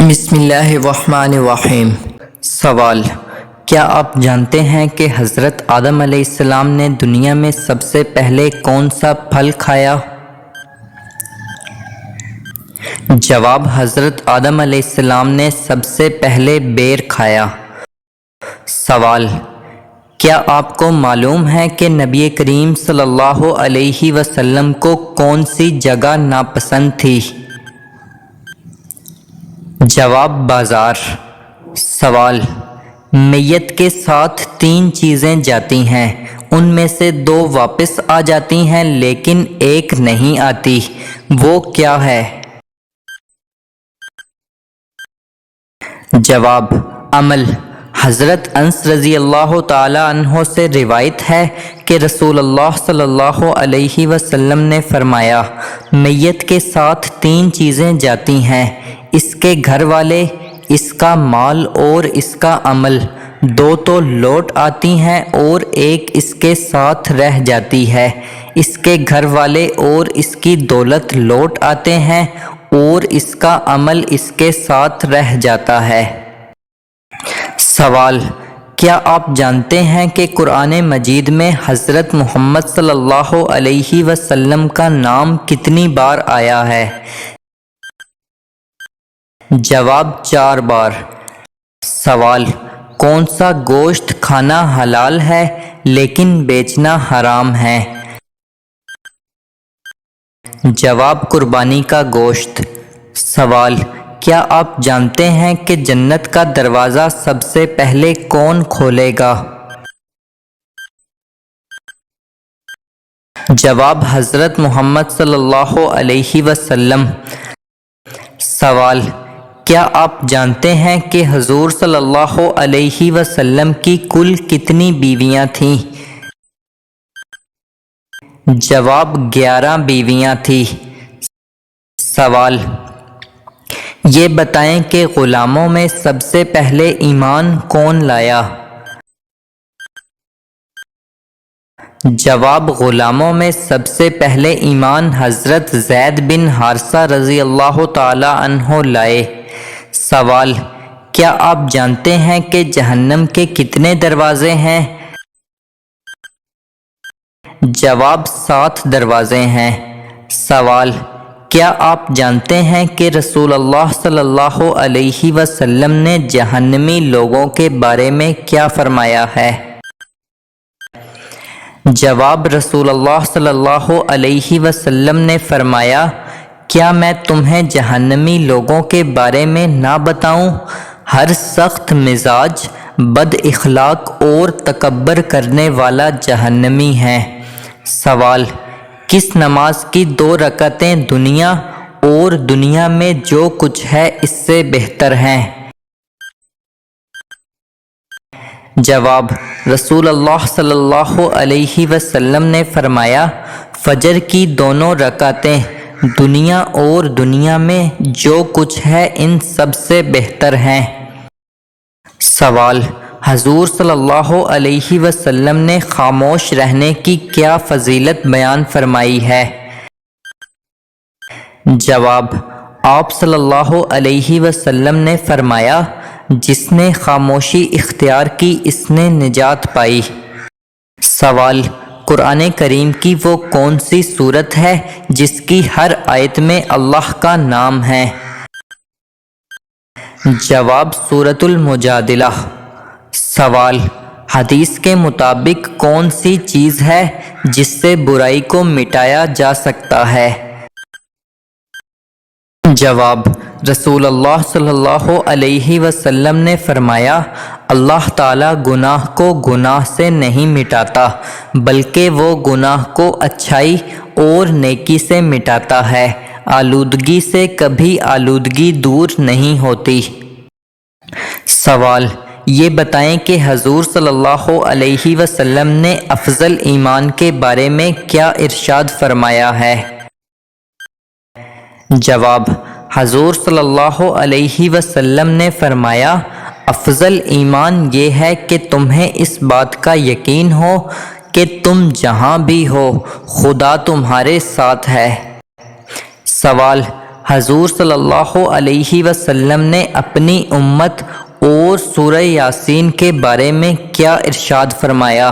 بسم اللہ الرحمن الرحیم۔ سوال: کیا آپ جانتے ہیں کہ حضرت آدم علیہ السلام نے دنیا میں سب سے پہلے کون سا پھل کھایا؟ جواب: حضرت آدم علیہ السلام نے سب سے پہلے بیر کھایا۔ سوال: کیا آپ کو معلوم ہے کہ نبی کریم صلی اللہ علیہ وسلم کو کون سی جگہ ناپسند تھی؟ جواب: بازار۔ سوال: میت کے ساتھ 3 چیزیں جاتی ہیں، ان میں سے 2 واپس آ جاتی ہیں لیکن ایک نہیں آتی، وہ کیا ہے؟ جواب: عمل۔ حضرت انس رضی اللہ تعالی عنہ سے روایت ہے کہ رسول اللہ صلی اللہ علیہ وسلم نے فرمایا، میت کے ساتھ 3 چیزیں جاتی ہیں، اس کے گھر والے، اس کا مال اور اس کا عمل، 2 تو لوٹ آتی ہیں اور ایک اس کے ساتھ رہ جاتی ہے۔ اس کے گھر والے اور اس کی دولت لوٹ آتے ہیں اور اس کا عمل اس کے ساتھ رہ جاتا ہے۔ سوال: کیا آپ جانتے ہیں کہ قرآن مجید میں حضرت محمد صلی اللہ علیہ وسلم کا نام کتنی بار آیا ہے؟ جواب: 4 بار۔ سوال: کون سا گوشت کھانا حلال ہے لیکن بیچنا حرام ہے؟ جواب: قربانی کا گوشت۔ سوال: کیا آپ جانتے ہیں کہ جنت کا دروازہ سب سے پہلے کون کھولے گا؟ جواب: حضرت محمد صلی اللہ علیہ وسلم۔ سوال: کیا آپ جانتے ہیں کہ حضور صلی اللہ علیہ وسلم کی کل کتنی بیویاں تھیں؟ جواب: 11 بیویاں تھیں۔ سوال: یہ بتائیں کہ غلاموں میں سب سے پہلے ایمان کون لایا؟ جواب: غلاموں میں سب سے پہلے ایمان حضرت زید بن حارثہ رضی اللہ تعالی عنہ لائے۔ سوال: کیا آپ جانتے ہیں کہ جہنم کے کتنے دروازے ہیں؟ جواب: 7 دروازے ہیں۔ سوال: کیا آپ جانتے ہیں کہ رسول اللہ صلی اللہ علیہ وسلم نے جہنمی لوگوں کے بارے میں کیا فرمایا ہے؟ جواب: رسول اللہ صلی اللہ علیہ وسلم نے فرمایا، کیا میں تمہیں جہنمی لوگوں کے بارے میں نہ بتاؤں؟ ہر سخت مزاج، بد اخلاق اور تکبر کرنے والا جہنمی ہے۔ سوال: کس نماز کی 2 رکعتیں دنیا اور دنیا میں جو کچھ ہے اس سے بہتر ہیں؟ جواب: رسول اللہ صلی اللہ علیہ وسلم نے فرمایا، فجر کی 2 رکعتیں دنیا اور دنیا میں جو کچھ ہے ان سب سے بہتر ہیں۔ سوال: حضور صلی اللہ علیہ وسلم نے خاموش رہنے کی کیا فضیلت بیان فرمائی ہے؟ جواب: آپ صلی اللہ علیہ وسلم نے فرمایا، جس نے خاموشی اختیار کی اس نے نجات پائی۔ سوال: قرآن کریم کی وہ کون سی سورت ہے جس کی ہر آیت میں اللہ کا نام ہے؟ جواب: سورۃ المجادلہ۔ سوال: حدیث کے مطابق کون سی چیز ہے جس سے برائی کو مٹایا جا سکتا ہے؟ جواب: رسول اللہ صلی اللہ علیہ وسلم نے فرمایا، اللہ تعالیٰ گناہ کو گناہ سے نہیں مٹاتا بلکہ وہ گناہ کو اچھائی اور نیکی سے مٹاتا ہے، آلودگی سے کبھی آلودگی دور نہیں ہوتی۔ سوال: یہ بتائیں کہ حضور صلی اللہ علیہ وسلم نے افضل ایمان کے بارے میں کیا ارشاد فرمایا ہے؟ جواب: حضور صلی اللہ علیہ وسلم نے فرمایا، افضل ایمان یہ ہے کہ تمہیں اس بات کا یقین ہو کہ تم جہاں بھی ہو خدا تمہارے ساتھ ہے۔ سوال: حضور صلی اللہ علیہ وسلم نے اپنی امت اور سورہ یاسین کے بارے میں کیا ارشاد فرمایا؟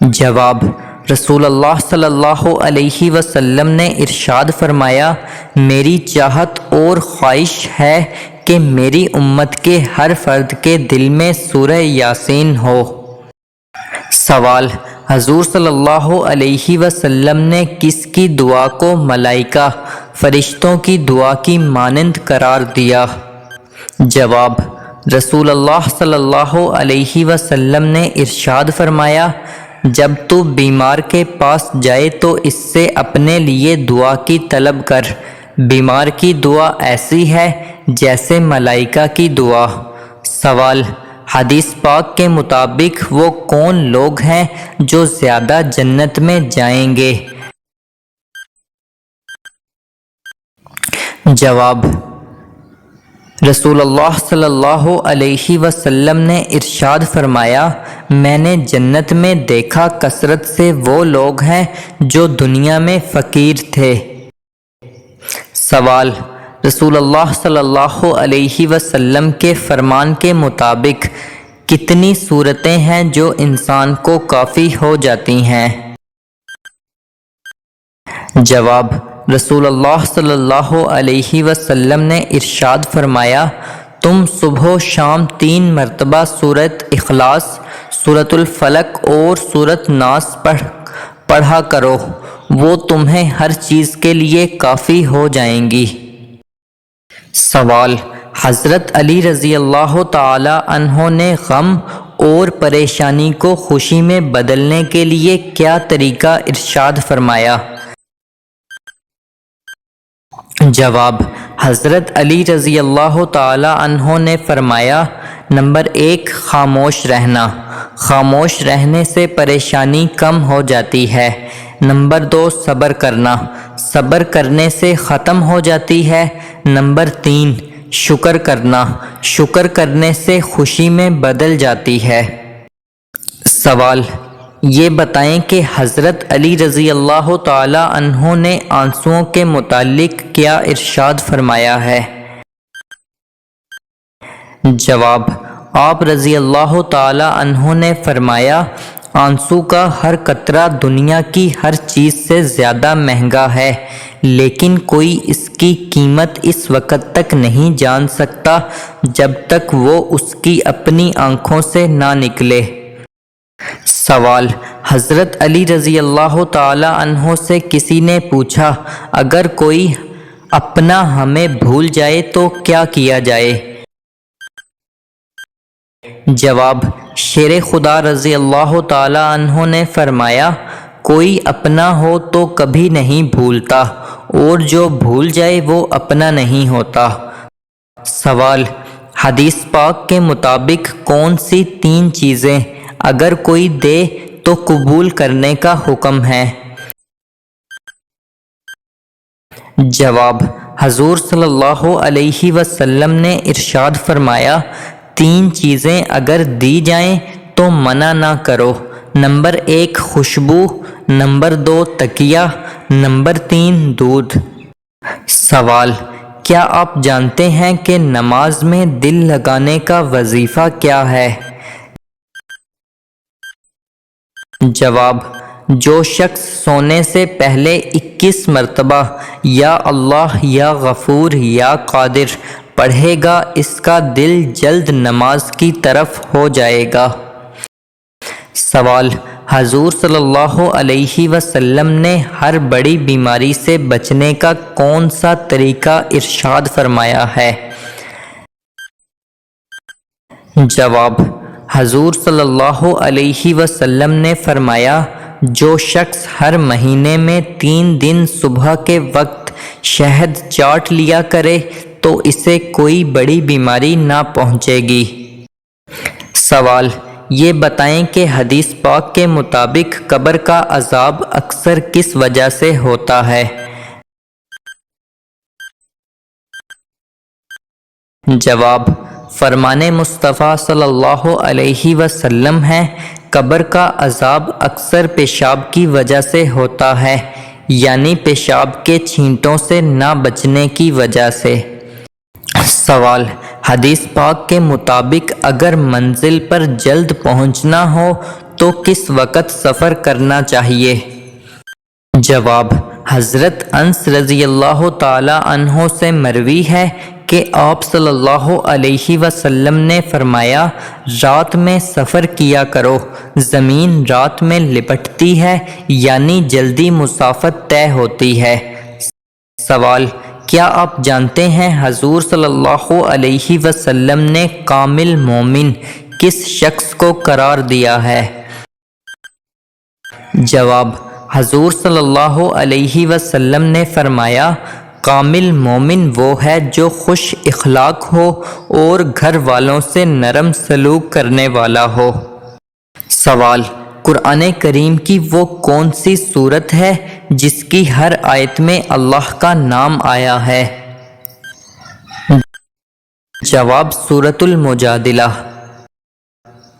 جواب: رسول اللہ صلی اللہ علیہ وسلم نے ارشاد فرمایا، میری چاہت اور خواہش ہے کہ میری امت کے ہر فرد کے دل میں سورہ یاسین ہو۔ سوال: حضور صلی اللہ علیہ وسلم نے کس کی دعا کو ملائکہ فرشتوں کی دعا کی مانند قرار دیا؟ جواب: رسول اللہ صلی اللہ علیہ وسلم نے ارشاد فرمایا، جب تو بیمار کے پاس جائے تو اس سے اپنے لیے دعا کی طلب کر، بیمار کی دعا ایسی ہے جیسے ملائکہ کی دعا۔ سوال: حدیث پاک کے مطابق وہ کون لوگ ہیں جو زیادہ جنت میں جائیں گے؟ جواب: رسول اللہ صلی اللہ علیہ وسلم نے ارشاد فرمایا، میں نے جنت میں دیکھا کثرت سے وہ لوگ ہیں جو دنیا میں فقیر تھے۔ سوال: رسول اللہ صلی اللہ علیہ وسلم کے فرمان کے مطابق کتنی صورتیں ہیں جو انسان کو کافی ہو جاتی ہیں؟ جواب: رسول اللہ صلی اللہ علیہ وسلم نے ارشاد فرمایا، تم صبح و شام 3 مرتبہ سورۃ اخلاص، سورۃ الفلق اور سورۃ ناس پڑھا کرو، وہ تمہیں ہر چیز کے لیے کافی ہو جائیں گی۔ سوال: حضرت علی رضی اللہ تعالی عنہ نے غم اور پریشانی کو خوشی میں بدلنے کے لیے کیا طریقہ ارشاد فرمایا؟ جواب: حضرت علی رضی اللہ تعالی عنہ نے فرمایا، نمبر 1 خاموش رہنا، خاموش رہنے سے پریشانی کم ہو جاتی ہے۔ نمبر 2 صبر کرنا، صبر کرنے سے ختم ہو جاتی ہے۔ نمبر 3 شکر کرنا، شکر کرنے سے خوشی میں بدل جاتی ہے۔ سوال: یہ بتائیں کہ حضرت علی رضی اللہ تعالی عنہ نے آنسوؤں کے متعلق کیا ارشاد فرمایا ہے؟ جواب: آپ رضی اللہ تعالی عنہ نے فرمایا، آنسو کا ہر قطرہ دنیا کی ہر چیز سے زیادہ مہنگا ہے، لیکن کوئی اس کی قیمت اس وقت تک نہیں جان سکتا جب تک وہ اس کی اپنی آنکھوں سے نہ نکلے۔ سوال: حضرت علی رضی اللہ تعالی عنہ سے کسی نے پوچھا، اگر کوئی اپنا ہمیں بھول جائے تو کیا کیا جائے؟ جواب: شیر خدا رضی اللہ تعالی عنہ نے فرمایا، کوئی اپنا ہو تو کبھی نہیں بھولتا، اور جو بھول جائے وہ اپنا نہیں ہوتا۔ سوال: حدیث پاک کے مطابق کون سی 3 چیزیں اگر کوئی دے تو قبول کرنے کا حکم ہے؟ جواب: حضور صلی اللہ علیہ وسلم نے ارشاد فرمایا، 3 چیزیں اگر دی جائیں تو منع نہ کرو۔ نمبر 1 خوشبو، نمبر 2 تکیہ، نمبر 3 دودھ۔ سوال: کیا آپ جانتے ہیں کہ نماز میں دل لگانے کا وظیفہ کیا ہے؟ جواب: جو شخص سونے سے پہلے 21 مرتبہ یا اللہ یا غفور یا قادر پڑھے گا، اس کا دل جلد نماز کی طرف ہو جائے گا۔ سوال: حضور صلی اللہ علیہ وسلم نے ہر بڑی بیماری سے بچنے کا کون سا طریقہ ارشاد فرمایا ہے؟ جواب: حضور صلی اللہ علیہ وسلم نے فرمایا، جو شخص ہر مہینے میں 3 دن صبح کے وقت شہد چاٹ لیا کرے تو اسے کوئی بڑی بیماری نہ پہنچے گی۔ سوال: یہ بتائیں کہ حدیث پاک کے مطابق قبر کا عذاب اکثر کس وجہ سے ہوتا ہے؟ جواب: فرمان مصطفیٰ صلی اللہ علیہ وسلم ہے، قبر کا عذاب اکثر پیشاب کی وجہ سے ہوتا ہے، یعنی پیشاب کے چھینٹوں سے نہ بچنے کی وجہ سے۔ سوال: حدیث پاک کے مطابق اگر منزل پر جلد پہنچنا ہو تو کس وقت سفر کرنا چاہیے؟ جواب: حضرت انس رضی اللہ تعالی عنہ سے مروی ہے کہ آپ صلی اللہ علیہ وسلم نے فرمایا، رات میں سفر کیا کرو، زمین رات میں لپٹتی ہے، یعنی جلدی مسافت طے ہوتی ہے۔ سوال: کیا آپ جانتے ہیں حضور صلی اللہ علیہ وسلم نے کامل مومن کس شخص کو قرار دیا ہے؟ جواب: حضور صلی اللہ علیہ وسلم نے فرمایا، کامل مومن وہ ہے جو خوش اخلاق ہو اور گھر والوں سے نرم سلوک کرنے والا ہو۔ سوال: قرآن کریم کی وہ کون سی سورت ہے جس کی ہر آیت میں اللہ کا نام آیا ہے؟ جواب: سورۃ المجادلہ۔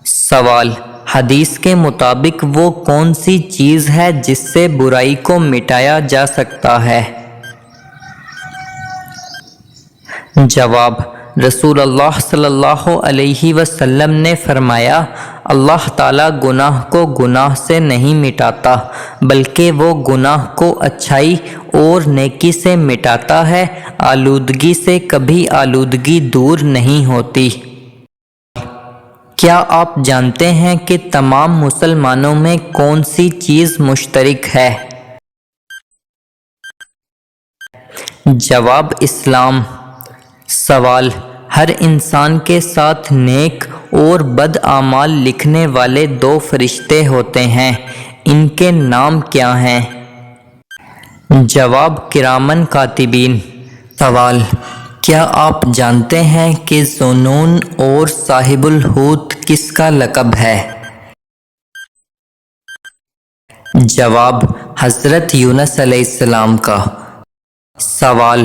سوال: حدیث کے مطابق وہ کون سی چیز ہے جس سے برائی کو مٹایا جا سکتا ہے؟ جواب: رسول اللہ صلی اللہ علیہ وسلم نے فرمایا، اللہ تعالیٰ گناہ کو گناہ سے نہیں مٹاتا بلکہ وہ گناہ کو اچھائی اور نیکی سے مٹاتا ہے، آلودگی سے کبھی آلودگی دور نہیں ہوتی۔ کیا آپ جانتے ہیں کہ تمام مسلمانوں میں کون سی چیز مشترک ہے؟ جواب: اسلام۔ سوال: ہر انسان کے ساتھ نیک اور بد اعمال لکھنے والے دو فرشتے ہوتے ہیں، ان کے نام کیا ہیں؟ جواب: کرامن کاتبین۔ سوال: کیا آپ جانتے ہیں کہ ذوالنون اور صاحب الحوت کس کا لقب ہے؟ جواب: حضرت یونس علیہ السلام کا۔ سوال: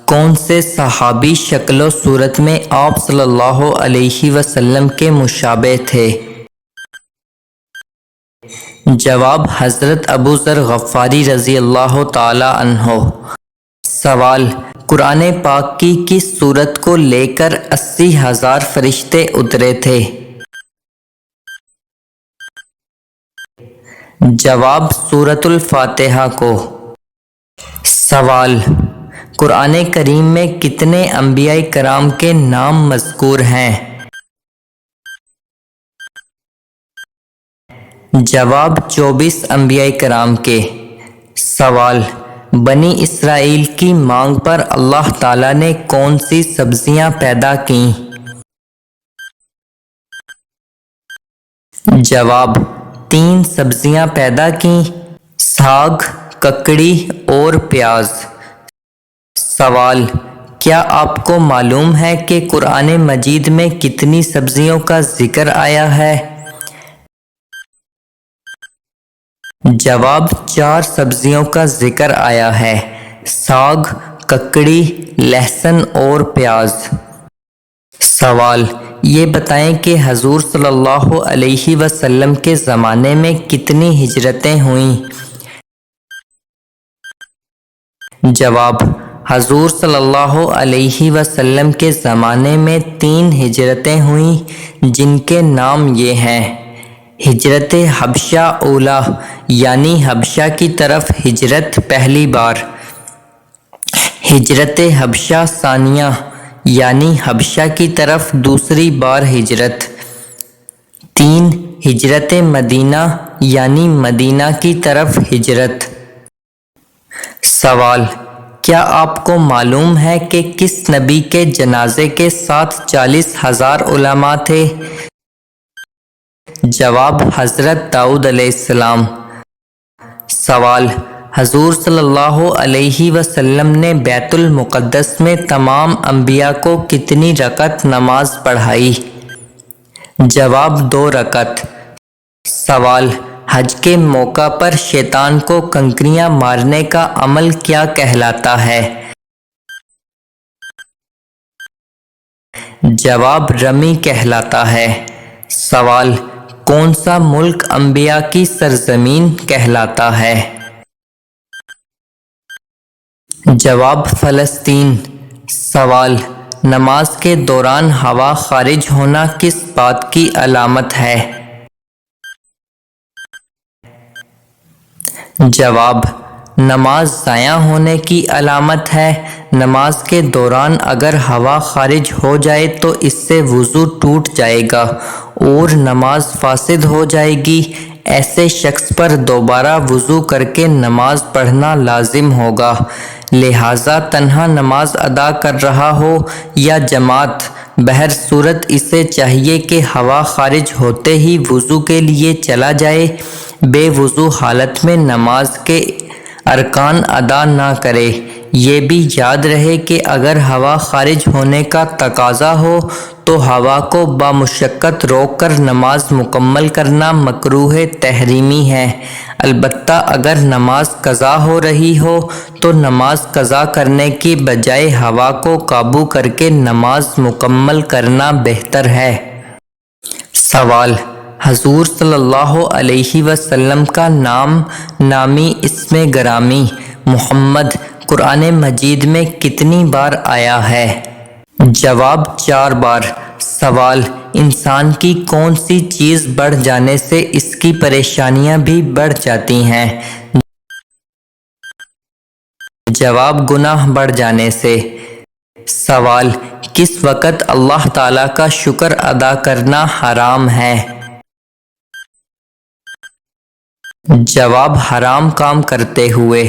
کون سے صحابی شکل و صورت میں آپ صلی اللہ علیہ وسلم کے مشابہ تھے؟ جواب: حضرت ابو ذر غفاری رضی اللہ تعالی عنہ۔ سوال: قرآن پاک کی کس سورت کو لے کر 80,000 فرشتے اترے تھے؟ جواب: سورۃ الفاتحہ کو۔ سوال: قرآن کریم میں کتنے انبیاء کرام کے نام مذکور ہیں؟ جواب: 24 انبیاء کرام کے۔ سوال: بنی اسرائیل کی مانگ پر اللہ تعالیٰ نے کون سی سبزیاں پیدا کیں؟ جواب: 3 سبزیاں پیدا کیں، ساگ، ککڑی اور پیاز۔ سوال: کیا آپ کو معلوم ہے کہ قرآن مجید میں کتنی سبزیوں کا ذکر آیا ہے؟ جواب: 4 سبزیوں کا ذکر آیا ہے، ساگ، ککڑی، لہسن اور پیاز۔ سوال: یہ بتائیں کہ حضور صلی اللہ علیہ وسلم کے زمانے میں کتنی ہجرتیں ہوئیں؟ جواب: حضور صلی اللہ علیہ وسلم کے زمانے میں 3 ہجرتیں ہوئیں جن کے نام یہ ہیں: ہجرت حبشہ اولیٰ یعنی حبشہ کی طرف ہجرت پہلی بار، ہجرت حبشہ ثانیہ یعنی حبشہ کی طرف دوسری بار ہجرت، 3 ہجرت مدینہ یعنی مدینہ کی طرف ہجرت۔ سوال: کیا آپ کو معلوم ہے کہ کس نبی کے جنازے کے ساتھ 40,000 علماء تھے؟ جواب: حضرت داؤد علیہ السلام۔ سوال: حضور صلی اللہ علیہ وسلم نے بیت المقدس میں تمام انبیاء کو کتنی رکعت نماز پڑھائی؟ جواب: 2 رکعت۔ سوال: حج کے موقع پر شیطان کو کنکریاں مارنے کا عمل کیا کہلاتا ہے؟ جواب: رمی کہلاتا ہے۔ سوال: کون سا ملک انبیاء کی سرزمین کہلاتا ہے؟ جواب فلسطین۔ سوال، نماز کے دوران ہوا خارج ہونا کس بات کی علامت ہے؟ جواب، نماز ضائع ہونے کی علامت ہے۔ نماز کے دوران اگر ہوا خارج ہو جائے تو اس سے وضو ٹوٹ جائے گا اور نماز فاسد ہو جائے گی۔ ایسے شخص پر دوبارہ وضو کر کے نماز پڑھنا لازم ہوگا۔ لہٰذا تنہا نماز ادا کر رہا ہو یا جماعت، بہر صورت اسے چاہیے کہ ہوا خارج ہوتے ہی وضو کے لیے چلا جائے۔ بے وضو حالت میں نماز کے ارکان ادا نہ کرے۔ یہ بھی یاد رہے کہ اگر ہوا خارج ہونے کا تقاضا ہو تو ہوا کو بامشقت روک کر نماز مکمل کرنا مکروہ تحریمی ہے۔ البتہ اگر نماز قضا ہو رہی ہو تو نماز قضا کرنے کی بجائے ہوا کو قابو کر کے نماز مکمل کرنا بہتر ہے۔ سوال، حضور صلی اللہ علیہ وسلم کا نامی اسم گرامی محمد قرآن مجید میں کتنی بار آیا ہے؟ جواب، 4 بار۔ سوال، انسان کی کون سی چیز بڑھ جانے سے اس کی پریشانیاں بھی بڑھ جاتی ہیں؟ جواب، گناہ بڑھ جانے سے۔ سوال، کس وقت اللہ تعالیٰ کا شکر ادا کرنا حرام ہے؟ جواب، حرام کام کرتے ہوئے۔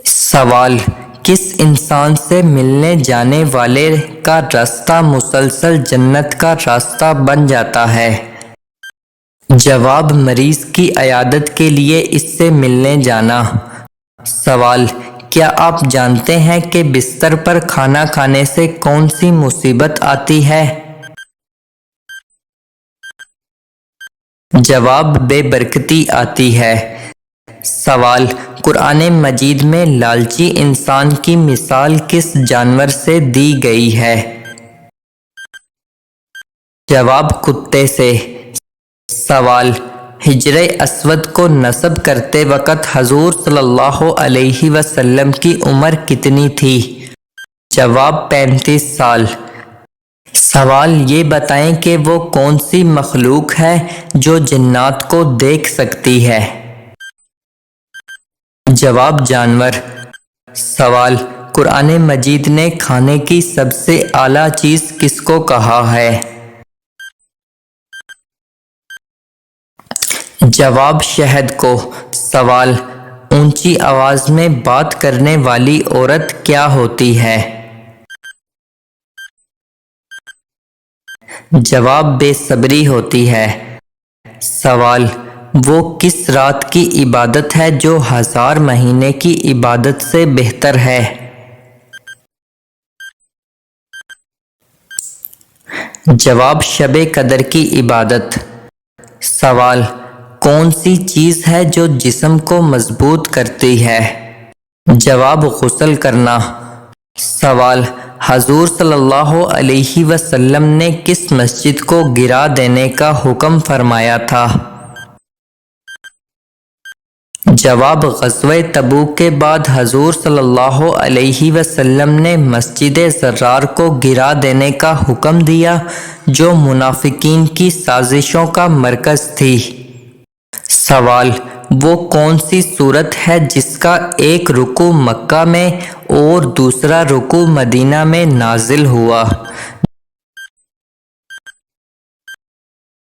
سوال، کس انسان سے ملنے جانے والے کا راستہ مسلسل جنت کا راستہ بن جاتا ہے؟ جواب، مریض کی عیادت کے لیے اس سے ملنے جانا۔ سوال، کیا آپ جانتے ہیں کہ بستر پر کھانا کھانے سے کون سی مصیبت آتی ہے؟ جواب، بے برکتی آتی ہے۔ سوال، قرآن مجید میں لالچی انسان کی مثال کس جانور سے دی گئی ہے؟ جواب، کتے سے۔ سوال، حجر اسود کو نصب کرتے وقت حضور صلی اللہ علیہ وسلم کی عمر کتنی تھی؟ جواب، 35 سال۔ سوال، یہ بتائیں کہ وہ کون سی مخلوق ہے جو جنات کو دیکھ سکتی ہے؟ جواب، جانور۔ سوال، قرآن مجید نے کھانے کی سب سے اعلیٰ چیز کس کو کہا ہے؟ جواب، شہد کو۔ سوال، اونچی آواز میں بات کرنے والی عورت کیا ہوتی ہے؟ جواب، بے صبری ہوتی ہے۔ سوال، وہ کس رات کی عبادت ہے جو 1000 مہینے کی عبادت سے بہتر ہے؟ جواب، شب قدر کی عبادت۔ سوال، کون سی چیز ہے جو جسم کو مضبوط کرتی ہے؟ جواب، غسل کرنا۔ سوال، حضور صلی اللہ علیہ وسلم نے کس مسجد کو گرا دینے کا حکم فرمایا تھا؟ جواب، غزوہ تبوک کے بعد حضور صلی اللہ علیہ وسلم نے مسجد ضرار کو گرا دینے کا حکم دیا جو منافقین کی سازشوں کا مرکز تھی۔ سوال، وہ کون سی سورت ہے جس کا ایک رکوع مکہ میں اور دوسرا رکوع مدینہ میں نازل ہوا؟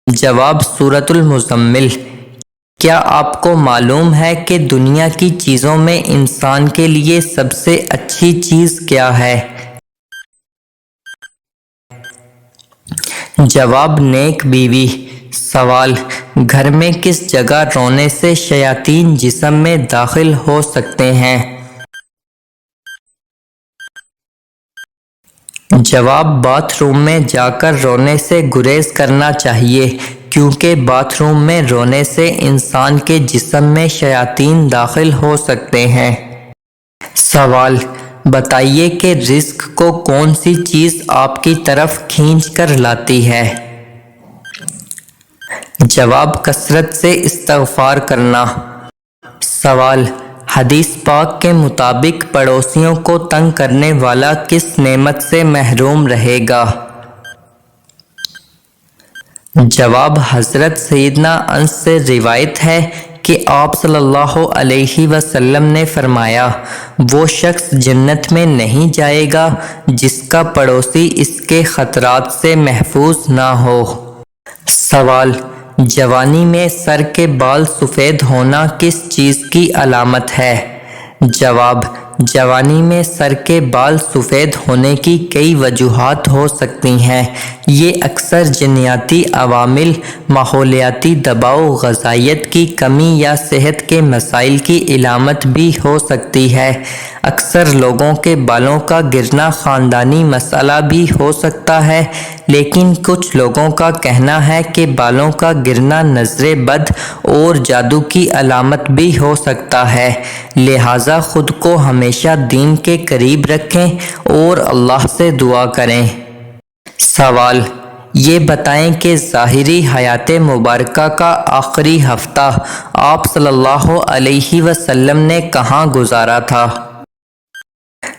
جواب، سورۃ المزمل۔ کیا آپ کو معلوم ہے کہ دنیا کی چیزوں میں انسان کے لیے سب سے اچھی چیز کیا ہے؟ جواب، نیک بیوی۔ سوال، گھر میں کس جگہ رونے سے شیاطین جسم میں داخل ہو سکتے ہیں؟ جواب، باتھ روم میں جا کر رونے سے گریز کرنا چاہیے کیونکہ باتھ روم میں رونے سے انسان کے جسم میں شیاطین داخل ہو سکتے ہیں۔ سوال، بتائیے کہ رزق کو کون سی چیز آپ کی طرف کھینچ کر لاتی ہے؟ جواب، کثرت سے استغفار کرنا۔ سوال، حدیث پاک کے مطابق پڑوسیوں کو تنگ کرنے والا کس نعمت سے محروم رہے گا؟ جواب، حضرت سیدنا انس سے روایت ہے کہ آپ صلی اللہ علیہ وسلم نے فرمایا، وہ شخص جنت میں نہیں جائے گا جس کا پڑوسی اس کے خطرات سے محفوظ نہ ہو۔ سوال، جوانی میں سر کے بال سفید ہونا کس چیز کی علامت ہے؟ جواب، جوانی میں سر کے بال سفید ہونے کی کئی وجوہات ہو سکتی ہیں۔ یہ اکثر جینیاتی عوامل، ماحولیاتی دباؤ، غذائیت کی کمی یا صحت کے مسائل کی علامت بھی ہو سکتی ہے۔ اکثر لوگوں کے بالوں کا گرنا خاندانی مسئلہ بھی ہو سکتا ہے، لیکن کچھ لوگوں کا کہنا ہے کہ بالوں کا گرنا نظر بد اور جادو کی علامت بھی ہو سکتا ہے، لہٰذا خود کو ہمیشہ دین کے قریب رکھیں اور اللہ سے دعا کریں۔ سوال، یہ بتائیں کہ ظاہری حیات مبارکہ کا آخری ہفتہ آپ صلی اللہ علیہ وسلم نے کہاں گزارا تھا؟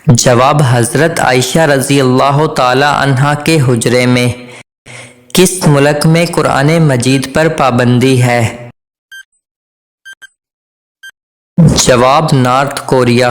جواب، حضرت عائشہ رضی اللہ تعالی عنہا کے حجرے میں۔ کس ملک میں قرآن مجید پر پابندی ہے؟ جواب، نارتھ کوریا۔